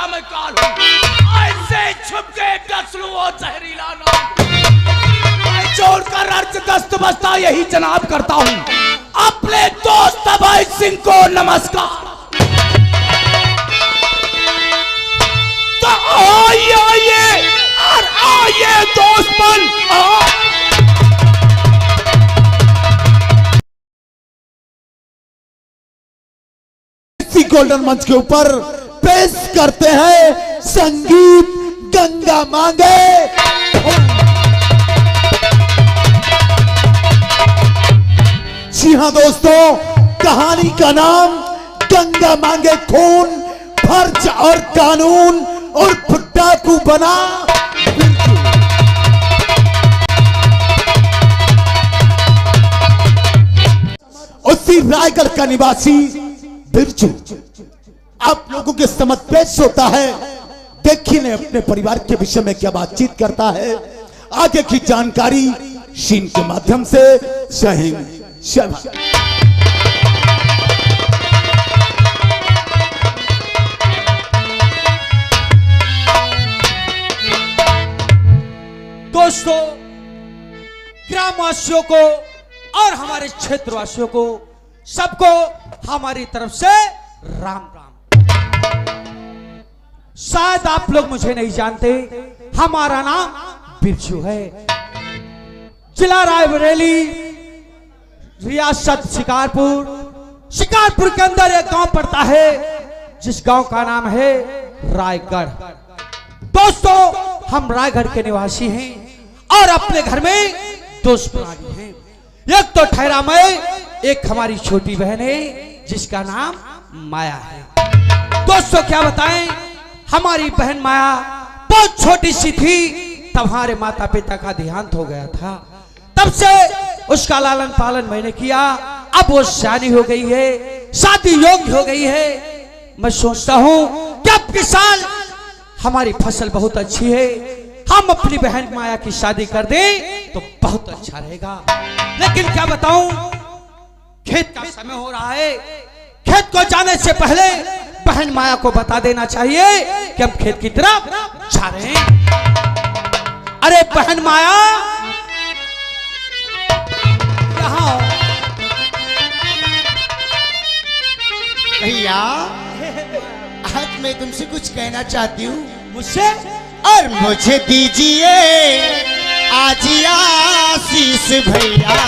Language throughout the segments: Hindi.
का मैं काल हूँ। ऐसे छुप के डस लूं वो जहरीला नाम। मैं छोड़कर अर्ज दस्त बस्ता यही जनाब करता हूँ। अपने दोस्त अभय सिंह को नमस्कार। तो आइए और आइए दोस्तपन। गोल्डन मंच के ऊपर पेश करते हैं संगीत गंगा मांगे। जी हां दोस्तों, कहानी का नाम गंगा मांगे खून, फर्ज और कानून और डाकू बना उसी रायगढ़ का निवासी बिरजू आप लोगों के समझ पेश होता है। देखिए ने अपने परिवार के विषय में क्या बातचीत करता है। आगे की जानकारी शीन के माध्यम से। जय हिंद, जय भारत। दोस्तों, ग्रामवासियों को और हमारे क्षेत्रवासियों को सबको हमारी तरफ से राम राम। शायद आप लोग मुझे नहीं जानते, हमारा नाम बिरजू है। जिला रायबरेली, रियासत शिकारपुर के अंदर एक गांव पड़ता है जिस गांव का नाम है रायगढ़। दोस्तों, हम रायगढ़ के निवासी हैं और अपने घर में दोस्त प्राणी हैं। एक तो ठहरा मैं, एक हमारी छोटी बहन है जिसका नाम माया है। दोस्तों, क्या बताएं, हमारी बहन माया बहुत छोटी सी थी तब हमारे माता पिता का देहांत हो गया था। तब से उसका लालन पालन मैंने किया। अब वो सयानी हो गई है, शादी योग्य हो गई है। मैं सोचता हूं कि अब की साल हमारी फसल बहुत अच्छी है, हम अपनी बहन माया की शादी कर दें तो बहुत अच्छा रहेगा। लेकिन क्या बताऊं, खेत का समय हो रहा है। खेत को जाने से पहले बहन माया को बता देना चाहिए कि हम खेत की तरफ जा रहे हैं। अरे बहन माया, यहाँ भैया, आज मैं तुमसे कुछ कहना चाहती हूँ। मुझसे? और मुझे दीजिए आज आशीष भैया।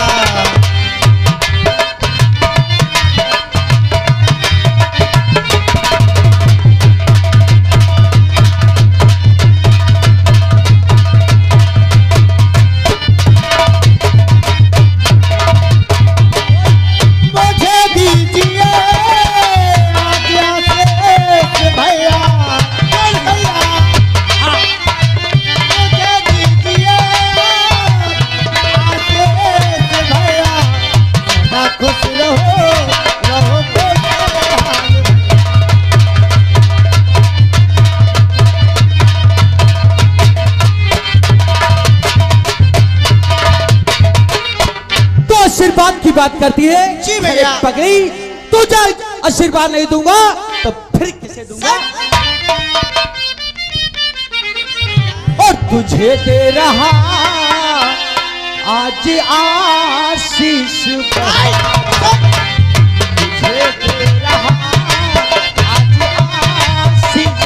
आशीर्वाद की बात करती है। जी भैया। पगड़ी, तुझे आशीर्वाद नहीं दूंगा तो फिर किसे दूंगा? और तुझे दे रहा आज आशीष, तुझे दे रहा आज आशीष।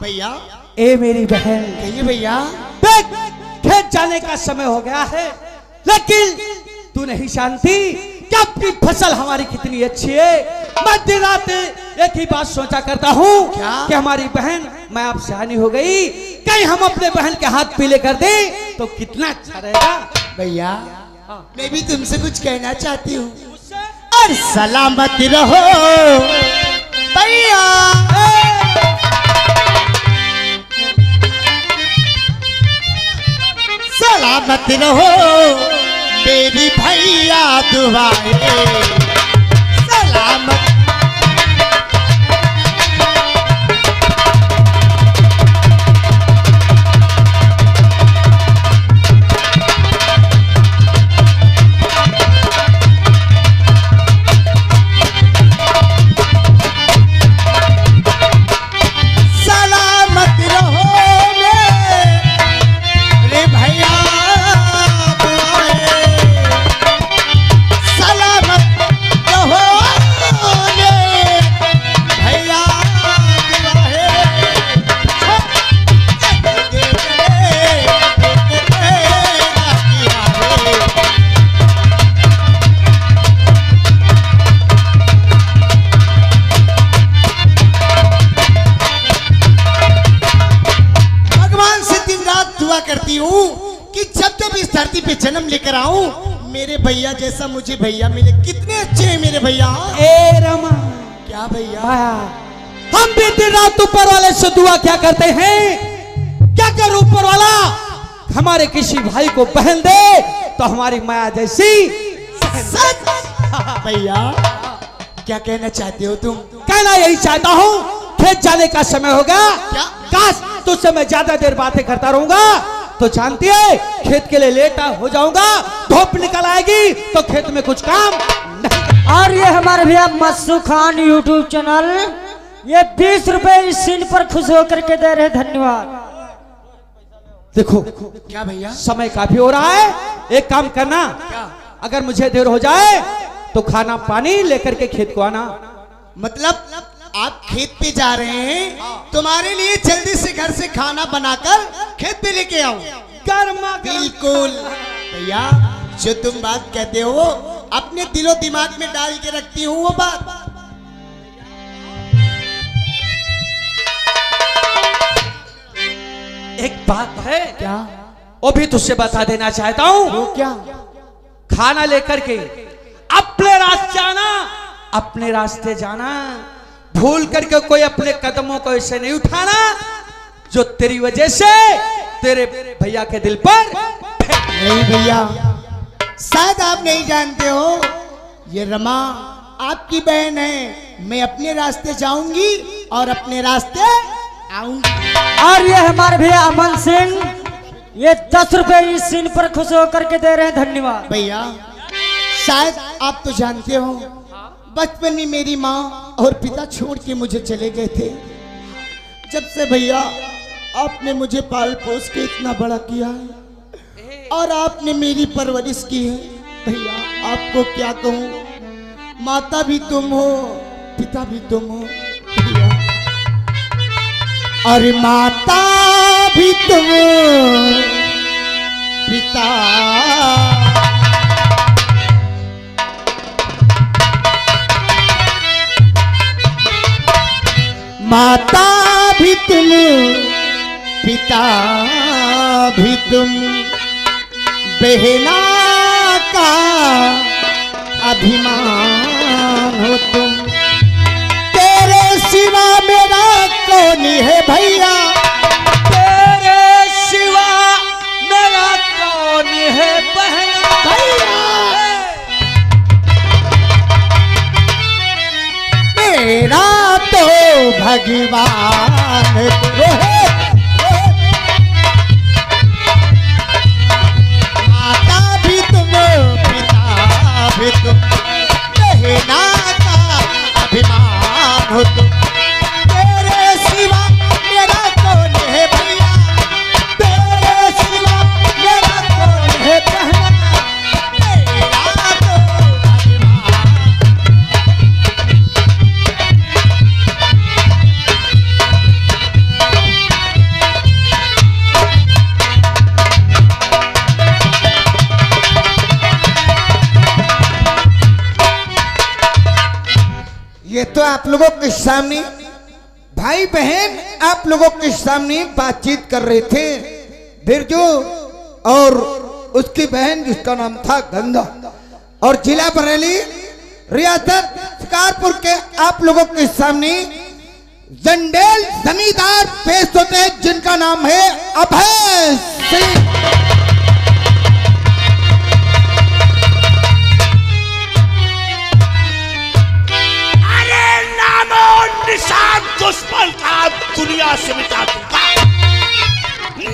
भैया। ए मेरी बहन, कहिए भैया। खेत जाने का समय हो गया है, लेकिन तू नहीं जानती कि कि आपकी फसल हमारी कितनी अच्छी है। मैं दिन रात एक ही बात सोचा करता हूँ कि हमारी बहन, मैं आपसे हानि हो गई, कहीं हम अपने बहन के हाथ पीले कर दें तो कितना अच्छा रहेगा। भैया मैं भी तुमसे कुछ कहना चाहती हूँ। और सलामत रहो भैया। सलामत रहो मेरी भैया, दुआएं सलामत। करती हूँ कि जब जब इस धरती पे जन्म लेकर आऊं मेरे भैया जैसा मुझे भैया मिले। कितने अच्छे हैं मेरे भैया। ए रमा, क्या भैया, हम भी दिन रात ऊपर वाले से दुआ क्या करते हैं, क्या कर ऊपर वाला हमारे किसी भाई को बहन दे तो हमारी माया जैसी। भैया क्या कहना चाहते हो तुम? कहना यही चाहता हूँ, खेत जाने का समय होगा, काश तुझसे मैं ज्यादा देर बातें करता रहूंगा तो जानती है खेत के लिए लेटा हो जाऊंगा, धूप निकल आएगी तो खेत में कुछ काम नहीं। और ये हमारे भैया मस्सू खान यूट्यूब चैनल ये 20 रुपए इस सीन पर खुश होकर के दे रहे, धन्यवाद। देखो क्या भैया, समय काफी हो रहा है, एक काम करना, अगर मुझे देर हो जाए तो खाना पानी लेकर के खेत को आना। मतलब आप खेत पे जा रहे हैं, तुम्हारे लिए जल्दी से घर से खाना बनाकर खेत पे लेके आऊं। गर्मा बिल्कुल भैया, जो तुम बात कहते हो अपने दिलो दिमाग में डाल के रखती हूँ वो बात। एक बात है, क्या? वो भी तुझसे बता देना चाहता हूँ। वो क्या? खाना लेकर के अपने रास्ते आना, अपने रास्ते जाना, भूल करके कोई अपने कदमों को ऐसे नहीं उठाना जो तेरी वजह से तेरे भैया के दिल पर। नहीं भैया, शायद आप नहीं जानते हो, ये रमा आपकी बहन है। मैं अपने रास्ते जाऊंगी और अपने रास्ते आऊंगी। और ये हमारे भैया अमन सिंह ये 10 रुपए इस सीन पर खुश होकर के दे रहे हैं, धन्यवाद। भैया शायद आप तो जानते हो, बचपन में मेरी माँ और पिता छोड़ के मुझे चले गए थे। जब से भैया आपने मुझे पाल पोस के इतना बड़ा किया है और आपने मेरी परवरिश की है। भैया आपको क्या कहूँ, माता भी तुम हो, पिता भी तुम हो भैया। अरे माता भी तुम, पिता माता भी तुम, पिता भी तुम, बहना का अभिमान हो तुम। तेरे सिवा मेरा कौन है भैया, तेरे सिवा मेरा कौन है बहना भैया। मेरा तो भगवान तो है, माता भी तुम, पिता भी तुम, बहना का अभिमान हो तुम। तेरे सिवा मेरा कौन है भैया, तेरे सिवा मेरा कौन है बहना, मेरा तो अभिमान। ये तो आप लोगों के सामने भाई बहन आप लोगों के सामने बातचीत कर रहे थे। बिरजू और उसकी बहन जिसका नाम था गंगा, और जिला बरेली रियासत शिकारपुर के आप लोगों के सामने जंडेल जमींदार पेश होते हैं जिनका नाम है अभय सिंह। अरे नामो निशान दुश्मन का दुनिया से मिटा दूंगा,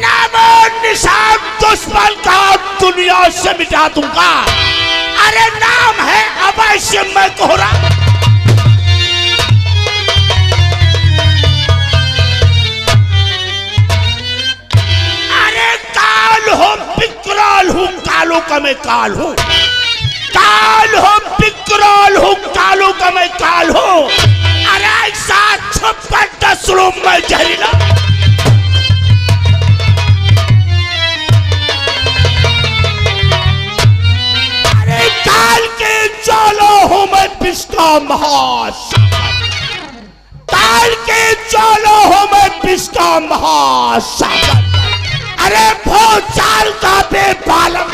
नामो निशान दुश्मन का दुनिया से मिटा दूंगा। अरे नाम है अभय सिंह मैं कोहरा। अरे काल हो विकराल हूँ, कालों का मैं काल हूँ, काल हो विकराल हूँ, कालों का मैं काल हूँ। अरे ऐसा 56 रूम में जहरीला। काल के जालों हूं मैं पिस्ता महासागर, काल के जालों हूं मैं पिस्ता महासागर। अरे भूचाल का बेबालम,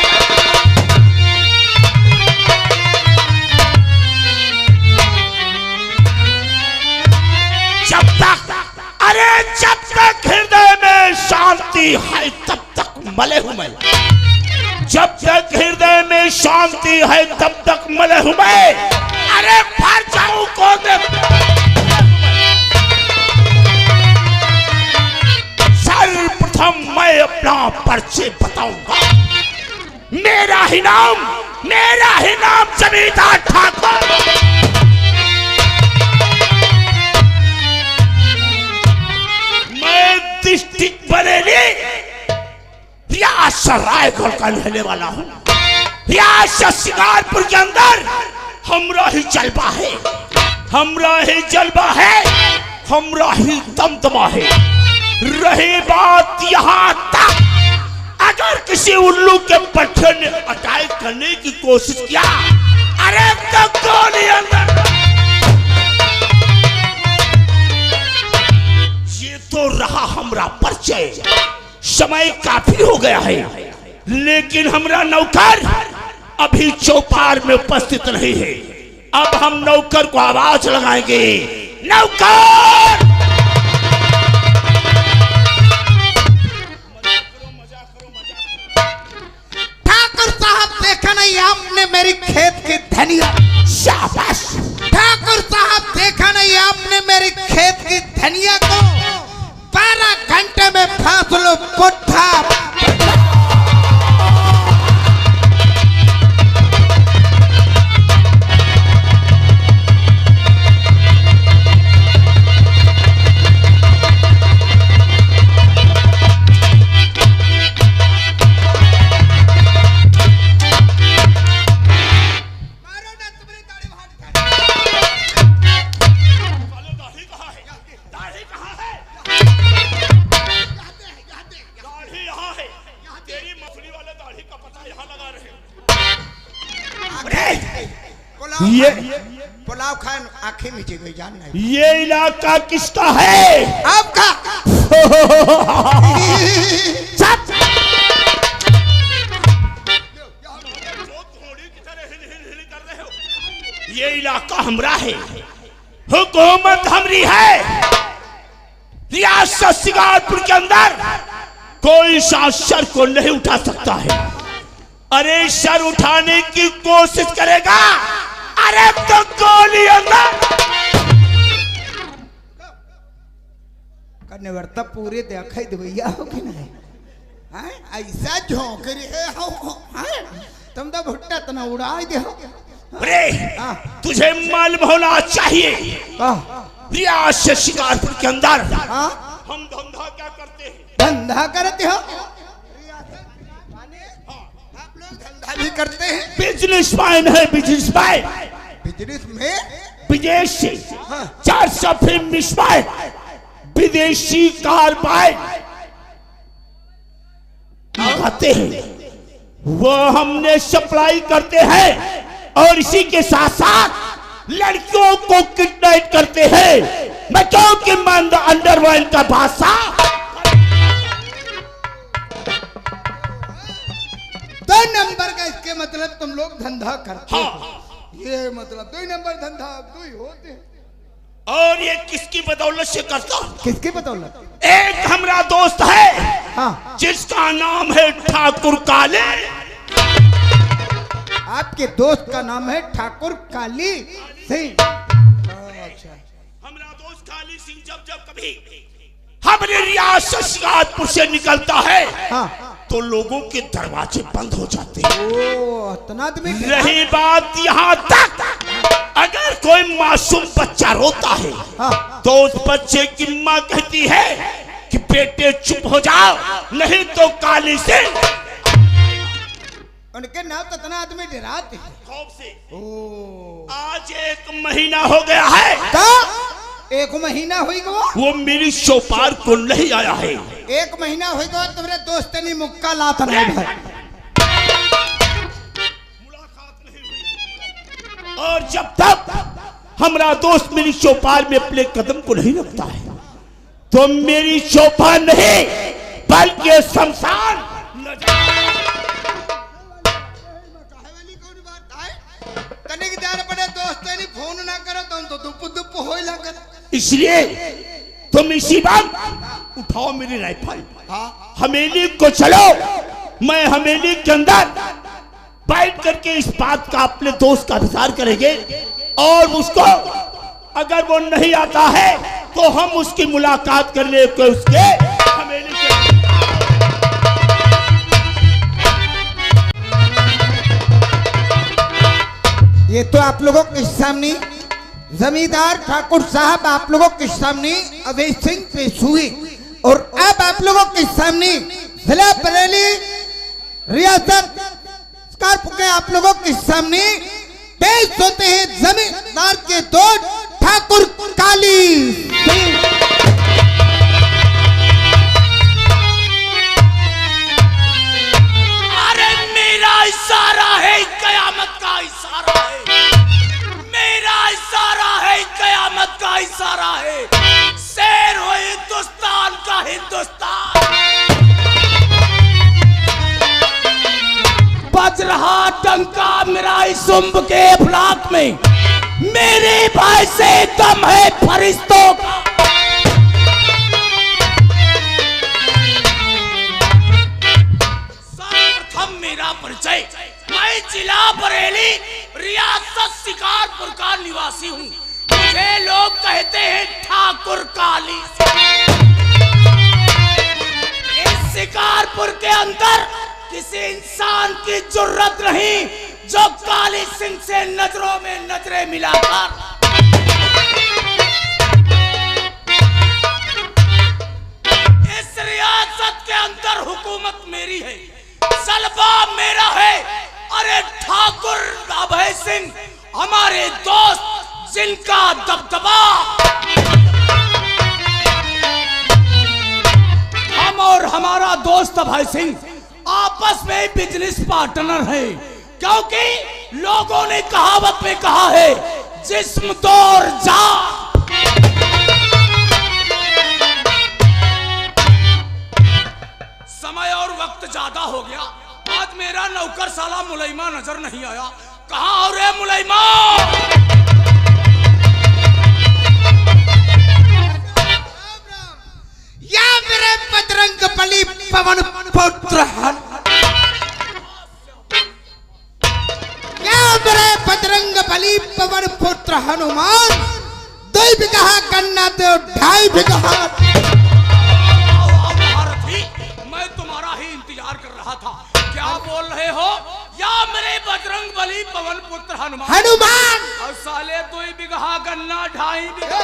जब तक हृदय में शांति है तब तक मले हूं मैं, जब तक हृदय में शांति है तब तक मले हूं मैं। अरे फर जाऊं को सर्वप्रथम मैं अपना परिचय बताऊंगा। मेरा ही नाम जमींदार ठाकुर। मैं डिस्ट्रिक्ट बरेली रियासत रायगढ़ का रहने वाला हूँ। रियासत शिकारपुर के अंदर हमरा ही जलवा है, हमरा ही जलवा है, हमरा ही दमदमा है। रही बात यहाँ तक, अगर किसी उल्लू के पट्टे ने अटैक करने की कोशिश किया, अरे तो गोली अंदर। ये तो रहा हमरा परिचय। समय काफी हो गया है, लेकिन हमरा नौकर अभी चौपार में उपस्थित नहीं है। अब हम नौकर को आवाज लगाएंगे, नौकर। ठाकुर साहब देखा नहीं आपने मेरी खेत की धनिया? शाबाश। ठाकुर साहब देखा नहीं आपने मेरी खेत की धनिया को? 12 घंटे में फासलो पुट्ठा। ये पुलाव खान आंखें नीचे गई जान नहीं। ये इलाका किसका है? आपका। ये इलाका हमरा है, हुकूमत हमरी है। रियासत शिकारपुर के अंदर कोई सर को नहीं उठा सकता है। अरे सर उठाने की कोशिश करेगा, अरे तो गोली अंदर। करने वर्ता पूरे देखा ही भैया हो कि नहीं? ऐसा झोंक रही है तुम तो भुट्टा तना उड़ा दे। अरे तुझे मालूम होना चाहिए, रियासत शिकारपुर के अंदर हम धंधा क्या करते हैं? धंधा करते हो? आप लोग धंधा भी करते हैं? बिजनेसमैन है, बिजनेसमैन। बिजनेस में विदेश से 400 फिल्म मिसवाए, विदेशी कार्बाइड आते हैं, वो हमने सप्लाई करते हैं। और इसी के साथ साथ लड़कियों को किडनैप करते हैं। मैं क्यों कि मैं अंडरवर्ल्ड का बादशाह। 2 नंबर का इसके मतलब तुम लोग धंधा करते हो। हाँ। ये मतलब 2 नंबर धंधा अब 2 ही होते हैं। और ये किसकी बदौलत से करता हूं? किसकी बदौलत? एक हमारा दोस्त है, हाँ। जिसका नाम है ठाकुर काले। आपके दोस्त का नाम है ठाकुर काली सिंह। हमारा दोस्त काली सिंह जब कभी हमारे रियासत शिकारपुर से निकलता है, हाँ। तो लोगों के दरवाजे बंद हो जाते हैं। ओ, इतना आदमी। रही बात यहाँ तक, अगर कोई मासूम बच्चा रोता है, हाँ। तो उस बच्चे की माँ कहती है कि बेटे चुप हो जाओ, नहीं तो काली से। उनके नाम तो इतना आदमी डराते हैं। खौफ से। ओ, आज 1 महीना हो गया है। का 1 महीना हुई गो। वो मेरी चौपार को नहीं आया है। 1 महीना हुई गो। तुम्हारे दोस्त ने मुक्का लात नहीं भाई। मुलाकात नहीं हुई। और जब तक हमारा दोस्त मेरी चौपार में अपने कदम को नहीं रखता है, तो मेरी चौपार नहीं बल्कि शमशान न फोन ना करो तो दुप दुप होए लगा। इसलिए तुम इसी बात उठाओ मेरी राइफल। हाँ। हवेली को चलो, मैं हवेली के अंदर बैठ करके इस बात का अपने दोस्त का विचार करेंगे, और उसको अगर वो नहीं आता है तो हम उसकी मुलाकात करने को उसके हवेली के। ये तो आप लोगों के सामने जमींदार ठाकुर साहब आप लोगों के सामने अभय सिंह पेश हुए, और अब आप लोगों के सामने जिला बरेली रियासत शिकारपुर के आप लोगों के सामने पेश होते हैं जमींदार के दोस्त ठाकुर काली सिंह। अरे मेरा इशारा है कयामत का इशारा है, मेरा इशारा है कयामत का इशारा है। शेर हो हिंदुस्तान का हिंदुस्तान। बज रहा डंका मेरा इस सुम्ब के अफलाक में, मेरे भाई से दम है फरिश्तों का। सर्वप्रथम मेरा परिचय, मैं जिला बरेली रियासत शिकारपुर का निवासी हूँ। मुझे लोग कहते हैं ठाकुर काली। इस शिकारपुर के अंदर किसी इंसान की जुर्रत नहीं जो काली सिंह से नजरों में नजरें मिलाकर इस रियासत के अंदर हुकूमत मेरी है, सलबा मेरा है। अरे ठाकुर अभय सिंह हमारे दोस्त जिनका दबदबा हम और हमारा दोस्त अभय सिंह आपस में बिजनेस पार्टनर है, क्योंकि लोगों ने कहावत में कहा है जिस्म तोड़ जा। समय और वक्त ज्यादा हो गया, आज मेरा नौकर साला मुलैमा नजर नहीं आया। कहाँ और है मुलैमा? या मेरे बजरंग बली पवन पुत्र, या मेरे बजरंग बली पवन पुत्र हनुमान, 2 बीघा गन्ना दो 2.5 बीघा। महारथी, मैं तुम्हारा ही इंतजार कर रहा था। क्या बोल रहे हो? या मेरे बजरंग बली पवन पुत्र हनुमान, और साले 2 बीघा गन्ना 2.5 बीघा।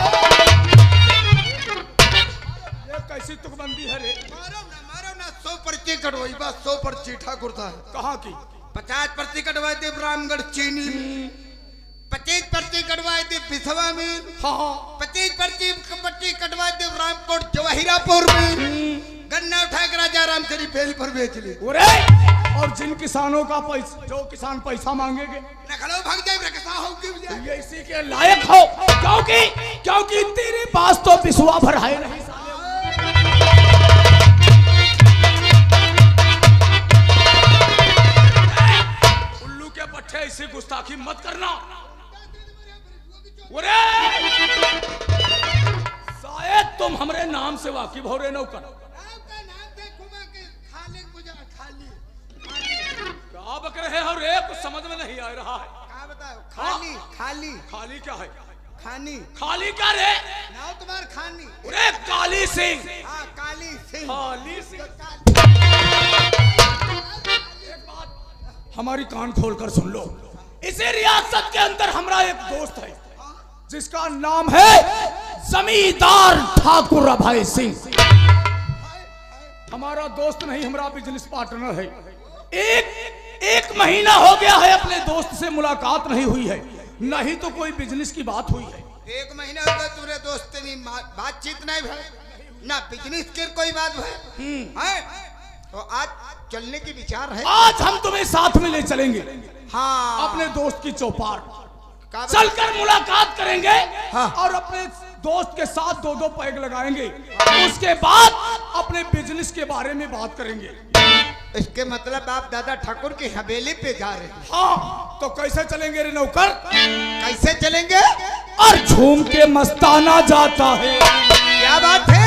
कैसी तुकबंदी है रे? मारो ना 100 पर्ची कटवाई, बस 100 पर्ची ठाकुर था। कहाँ की? 50 पर्ची कटवाई थी रामगढ़ चीनी में, 25 पर्ची कटवाई थी पिसवा में, हाँ 25 पर्ची कटवाई थी रामकोट जवाहिरापुर में। गन्ना उठा कर राजा राम शरीफ बेल पर बेच ली। अरे और जिन किसानों का पैसा, जो किसान पैसा मांगेंगे नखलो भाग जाए रखसा हो कि तो ये इसी के लायक हो, क्योंकि तेरे पास तो बिसुआ भर है नहीं। उल्लू के पट्टे ऐसी गुस्ताखी मत करना। शायद तुम हमारे नाम से वाकिफ हो रहे नौकर। क्या बक रहे हो रे, कुछ समझ में नहीं आ रहा है। क्या बताओ? खाली खाली खाली क्या है? खानी खाली क्या रे? नाव तुम्हार खानी। अरे काली सिंह। हाँ काली सिंह। काली सिंह। एक बात हमारी कान खोलकर सुन लो। इसी रियासत के अंदर हमारा एक दोस्त है जिसका नाम है जमींदार ठाकुर अभय सिंह। हमारा दोस्त नहीं, हमारा बिजनेस पार्टनर है। एक महीना हो गया है अपने दोस्त से मुलाकात नहीं हुई है, नहीं तो कोई बिजनेस की बात हुई है। 1 महीना हो गया तुरे दोस्त से बातचीत नहीं भाई, ना बिजनेस के कोई बात है। तो आज चलने की विचार है। आज हम तुम्हें साथ में ले चलेंगे। हाँ अपने दोस्त की चौपार का चलकर मुलाकात करेंगे। हाँ। और अपने दोस्त के साथ 2-2 पैग लगाएंगे। उसके बाद अपने बिजनेस के बारे में बात करेंगे। इसके मतलब आप दादा ठाकुर की हवेली पे जा रहे हैं? हाँ, तो कैसे चलेंगे रे नौकर? कैसे चलेंगे? और झूम के मस्ताना जाता है। क्या बात है?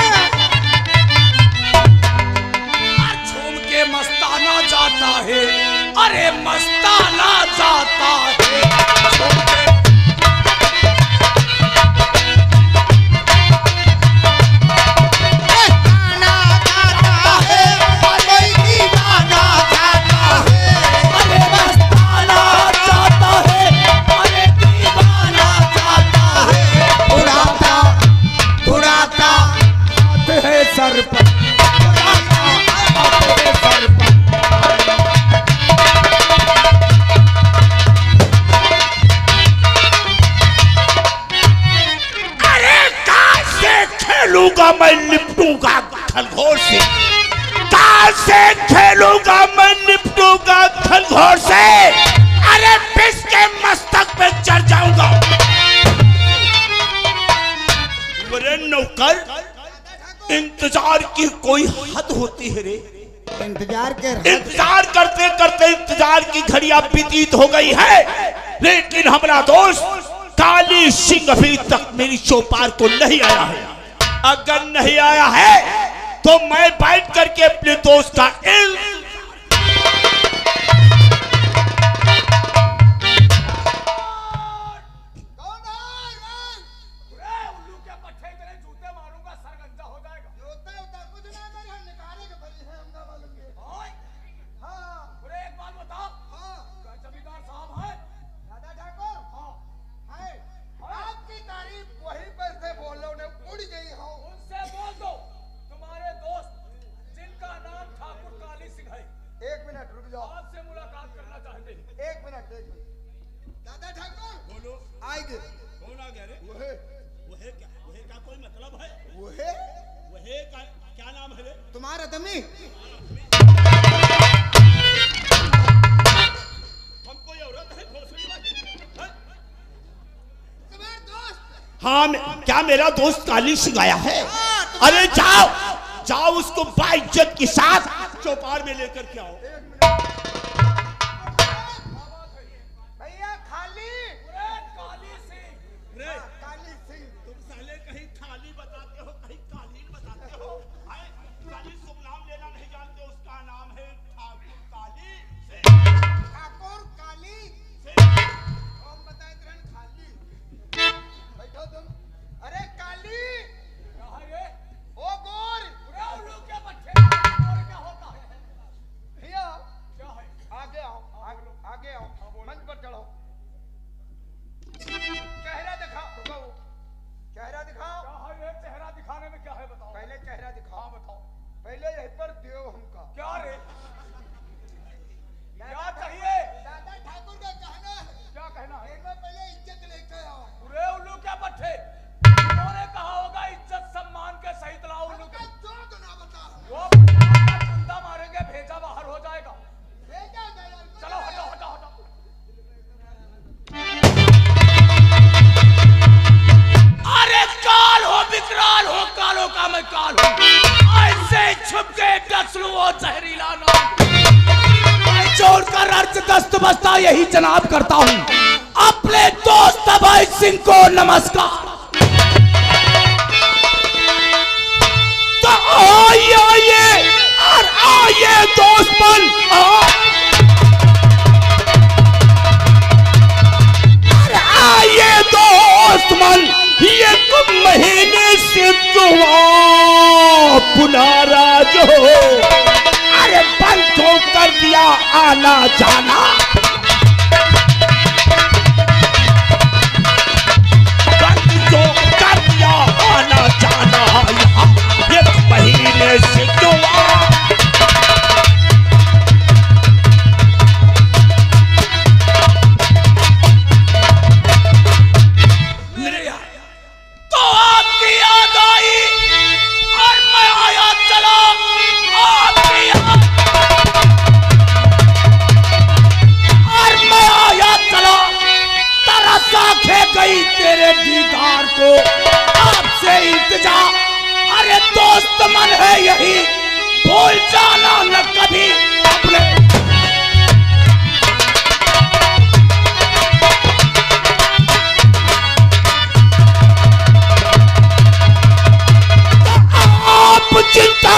और झूम के मस्ताना जाता है। अरे मस्ताना जाता है। झूम के सर पर सर पर अरे कहां से खेलूंगा मैं, निपटूंगा खलघोर से। कहां से खेलूंगा मैं, निपटूंगा खलघोर से। अरे पिस के मस्तक पे चढ़ जाऊंगा। मेरे नौकर, इंतजार की कोई हद होती है रे। इंतजार इंतजार करते करते इंतजार की घड़ियां व्यतीत हो गई है, लेकिन हमारा दोस्त काली सिंह अभी तक मेरी चौपार को नहीं आया है। अगर नहीं आया है तो मैं बैठ करके अपने दोस्त का क्या नाम है तुम्हारा दमी? हम कोई औरत है? हाँ, क्या मेरा दोस्त काली सिंह आया है? अरे जाओ जाओ, उसको बाइज्जत के साथ चौपार में लेकर के आओ। भैया खाली काली सिंह, तुम साले कहीं खाली बताते हो, कहीं कालीन बताते हो। काली शुभ नाम लेना नहीं जानते, उसका नाम है ठाकुर काली सिंह। ठाकुर काली हम बताए तुरंत खाली बैठो तुम। अरे काली ओ गोर, क्या होता है भैया का मैं काल हूँ। ऐसे छुप के डस लूं वो जहरीला नाम। मैं छोड़कर अर्ज दस्त बस्ता यही जनाब करता हूँ। अपने दोस्त अभय सिंह को नमस्कार। तो आइए और आइए दोस्तपन, आइए दोस्तमन, ये कुछ महीने से दुआ पुनारा जो अरे बंद तो कर दिया आना जाना। बंद तो कर दिया आना जाना यहाँ एक महीने से दुआ। तो आपकी याद आई और मैं आया चला आपकी याद, और मैं आया चला तरस आंखें गई तेरे दीदार को आपसे इंतजार। अरे दोस्त मन है यही भूल जाना न कभी अपने। चिंता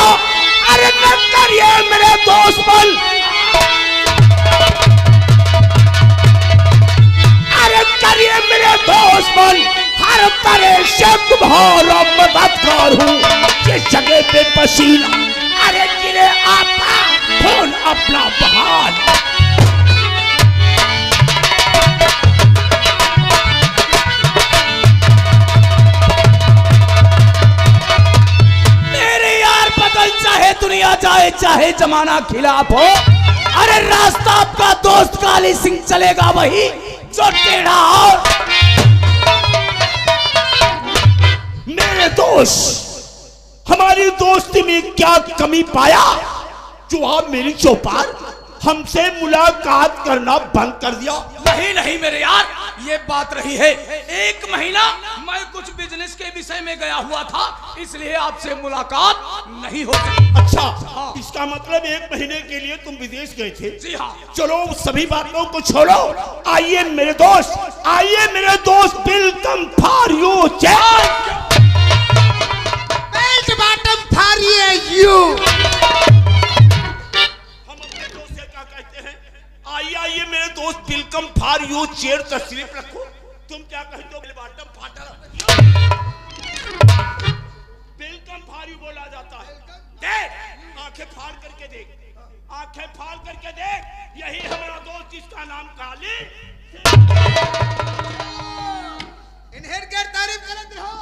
अरे न करिए मेरे दोस्तपन, अरे करिए मेरे दोस्तपन। हर तरह से तुम्हारा मददगार हूँ। जिस जगह पे पसीना अरे गिरे आता खून अपना बहान। चाहे दुनिया जाए चाहे जमाना खिलाफ हो, अरे रास्ता आपका दोस्त काली सिंह चलेगा वही जो टेढ़ा हो। मेरे दोस्त हमारी दोस्ती में क्या कमी पाया जो आप मेरी चौपाल हमसे मुलाकात करना बंद कर दिया? नहीं नहीं मेरे यार, ये बात रही है। एक महीना मैं कुछ बिजनेस के विषय में गया हुआ था, इसलिए आपसे मुलाकात नहीं हो सकी। अच्छा हाँ। इसका मतलब एक महीने के लिए तुम विदेश गए थे? जी हाँ। चलो सभी बातों को छोड़ो, आइए मेरे दोस्त, आइए मेरे दोस्त, welcome for you. Belt bottom for you. आइए आइए मेरे दोस्त, वेलकम फॉर यू, चेयर तशरीफ रखो। तुम क्या कहते हो? Bottom Phata welcome for you बोला जाता है। देख आंखें फाड़ करके देख, आंखें फाड़ करके देख, यही हमारा दोस्त जिसका नाम काली। इन्हें तारीफ करते हो।